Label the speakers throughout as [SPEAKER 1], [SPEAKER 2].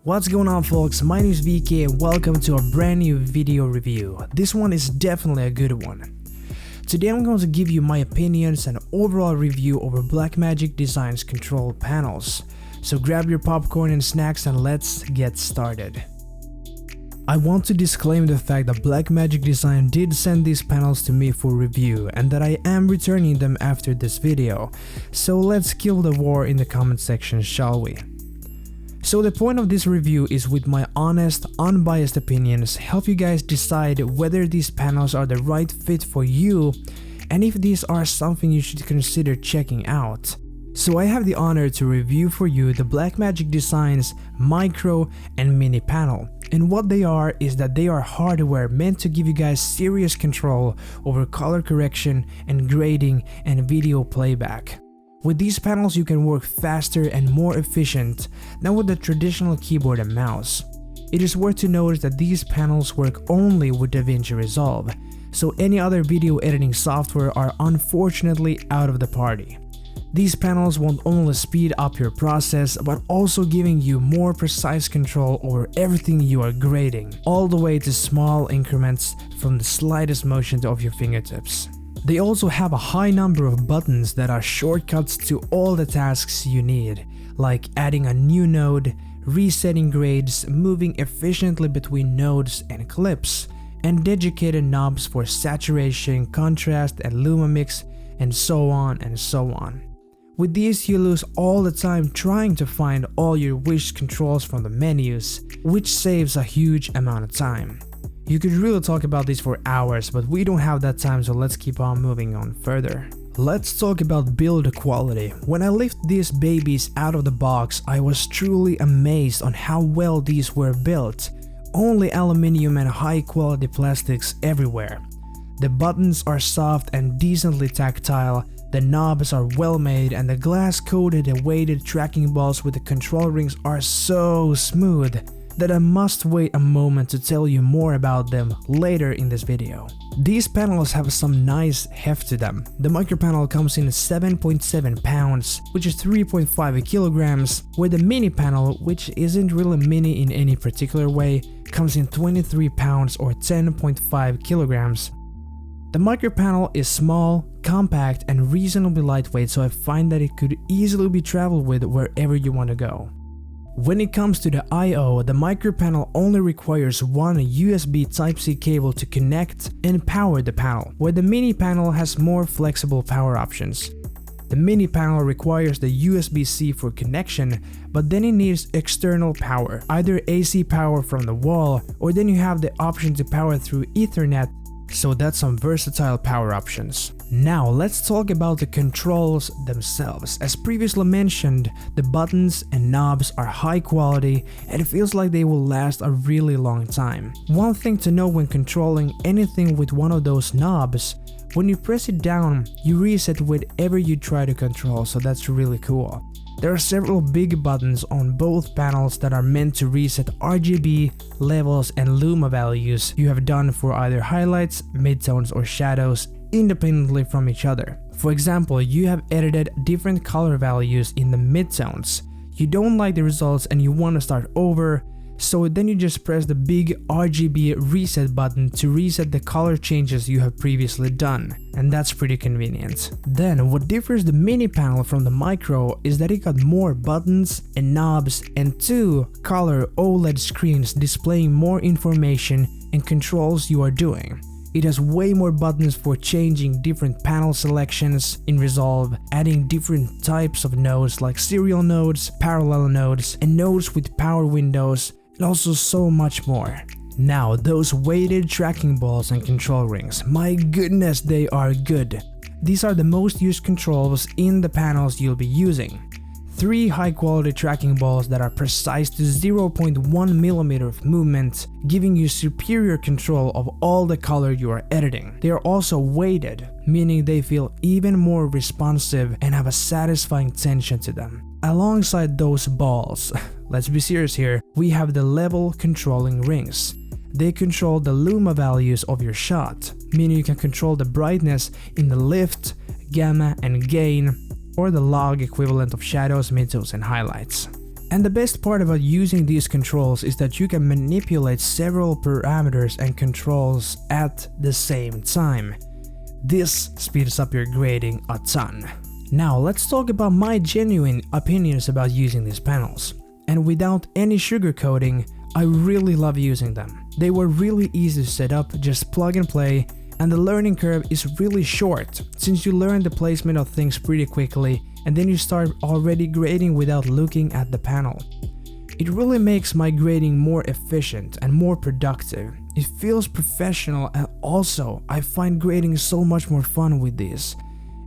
[SPEAKER 1] What's going on, folks? My name is Veikko and welcome to a brand new video review. This one is definitely a good one. Today I'm going to give you my opinions and overall review over BlackmagicDesign's control panels. So grab your popcorn and snacks and let's get started. I want to disclaim the fact that BlackmagicDesign did send these panels to me for review and that I am returning them after this video. So let's kill the war in the comment section, shall we? So the point of this review is, with my honest, unbiased opinions, help you guys decide whether these panels are the right fit for you and if these are something you should consider checking out. So I have the honor to review for you the BlackmagicDesign's Micro and Mini Panel. And what they are is that they are hardware meant to give you guys serious control over color correction and grading and video playback. With these panels you can work faster and more efficient than with the traditional keyboard and mouse. It is worth to notice that these panels work only with Davinci Resolve, so any other video editing software are unfortunately out of the party. These panels won't only speed up your process, but also giving you more precise control over everything you are grading, all the way to small increments from the slightest motion of your fingertips. They also have a high number of buttons that are shortcuts to all the tasks you need, like adding a new node, resetting grades, moving efficiently between nodes and clips, and dedicated knobs for saturation, contrast, and luma mix, and so on and so on. With these you lose all the time trying to find all your wished controls from the menus, which saves a huge amount of time. You could really talk about this for hours, but we don't have that time, so let's keep on moving on further. Let's talk about build quality. When I lifted these babies out of the box, I was truly amazed on how well these were built. Only aluminium and high quality plastics everywhere. The buttons are soft and decently tactile, the knobs are well made, and the glass coated and weighted tracking balls with the control rings are so smooth that I must wait a moment to tell you more about them later in this video. These panels have some nice heft to them. The micro panel comes in 7.7 pounds, which is 3.5 kilograms, where the mini panel, which isn't really mini in any particular way, comes in 23 pounds or 10.5 kilograms. The micro panel is small, compact, and reasonably lightweight, so I find that it could easily be traveled with wherever you want to go. When it comes to the I/O, the micro panel only requires one USB Type-C cable to connect and power the panel, where the mini panel has more flexible power options. The mini panel requires the USB-C for connection, but then it needs external power, either AC power from the wall, or then you have the option to power through Ethernet, so that's some versatile power options. Now let's talk about the controls themselves. As previously mentioned, the buttons and knobs are high quality and it feels like they will last a really long time. One thing to know when controlling anything with one of those knobs, when you press it down, you reset whatever you try to control, so that's really cool. There are several big buttons on both panels that are meant to reset RGB, levels, and luma values you have done for either highlights, midtones, or shadows independently from each other. For example, you have edited different color values in the midtones. You don't like the results and you want to start over, so then you just press the big RGB reset button to reset the color changes you have previously done, and that's pretty convenient. Then what differs the mini panel from the micro is that it got more buttons and knobs and 2 color OLED screens displaying more information and controls you are doing. It has way more buttons for changing different panel selections in Resolve, adding different types of nodes like serial nodes, parallel nodes, and nodes with power windows, and also so much more. Now, those weighted tracking balls and control rings, my goodness, they are good. These are the most used controls in the panels you'll be using. 3 high quality tracking balls that are precise to 0.1mm of movement, giving you superior control of all the color you are editing. They are also weighted, meaning they feel even more responsive and have a satisfying tension to them. Alongside those balls, let's be serious here, we have the level controlling rings. They control the luma values of your shot, meaning you can control the brightness in the lift, gamma, and gain, or the log equivalent of shadows, midtones, and highlights. And the best part about using these controls is that you can manipulate several parameters and controls at the same time. This speeds up your grading a ton. Now let's talk about my genuine opinions about using these panels. And without any sugarcoating, I really love using them. They were really easy to set up, just plug and play, and the learning curve is really short since you learn the placement of things pretty quickly and then you start already grading without looking at the panel. It really makes my grading more efficient and more productive. It feels professional, and also I find grading so much more fun with these.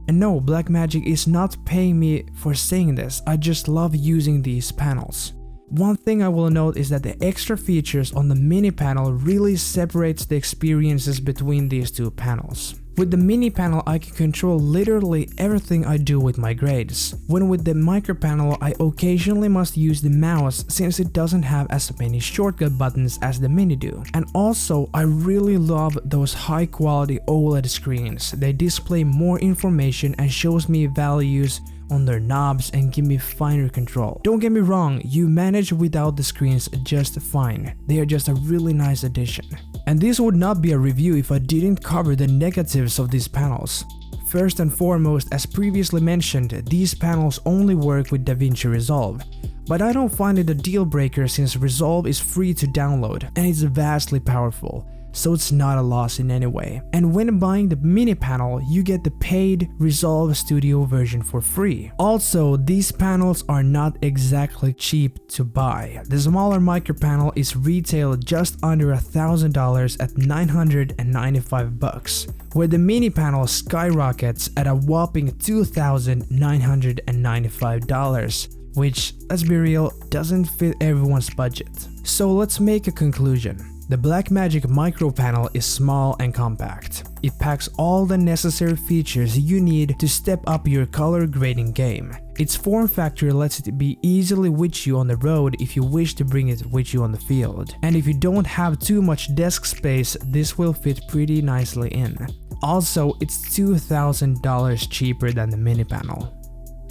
[SPEAKER 1] And no, Blackmagic is not paying me for saying this, I just love using these panels. One thing I will note is that the extra features on the mini panel really separates the experiences between these two panels. With the mini panel, I can control literally everything I do with my grades, when with the micro panel I occasionally must use the mouse since it doesn't have as many shortcut buttons as the mini do. And also, I really love those high quality OLED screens. They display more information and shows me values on their knobs and give me finer control. Don't get me wrong, you manage without the screens just fine. They are just a really nice addition. And this would not be a review if I didn't cover the negatives of these panels. First and foremost, as previously mentioned, these panels only work with Davinci Resolve. But I don't find it a deal breaker since Resolve is free to download and it's vastly powerful, so it's not a loss in any way. And when buying the mini panel, you get the paid Resolve Studio version for free. Also, these panels are not exactly cheap to buy. The smaller micro panel is retailed just under $1,000 at $995, where the mini panel skyrockets at a whopping $2,995, which, let's be real, doesn't fit everyone's budget. So let's make a conclusion. The Blackmagic Micro Panel is small and compact. It packs all the necessary features you need to step up your color grading game. Its form factor lets it be easily with you on the road if you wish to bring it with you on the field. And if you don't have too much desk space, this will fit pretty nicely in. Also, it's $2,000 cheaper than the mini panel.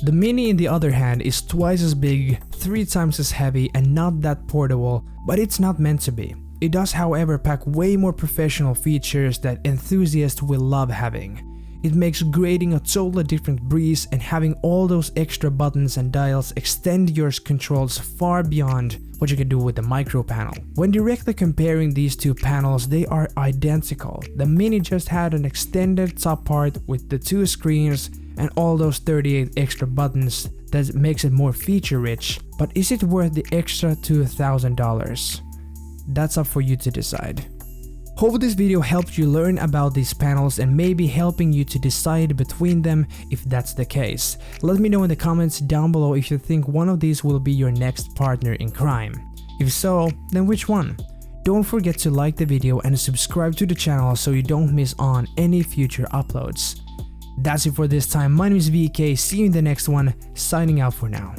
[SPEAKER 1] The mini, on the other hand, is twice as big, 3 times as heavy, and not that portable, but it's not meant to be. It does, however, pack way more professional features that enthusiasts will love having. It makes grading a totally different breeze, and having all those extra buttons and dials extend your controls far beyond what you can do with the micro panel. When directly comparing these two panels, they are identical. The mini just had an extended top part with the 2 screens and all those 38 extra buttons that makes it more feature rich, but is it worth the extra $2,000? That's up for you to decide. Hope this video helped you learn about these panels and maybe helping you to decide between them if that's the case. Let me know in the comments down below if you think one of these will be your next partner in crime. If so, then which one? Don't forget to like the video and subscribe to the channel so you don't miss on any future uploads. That's it for this time. My name is VK, see you in the next one, signing out for now.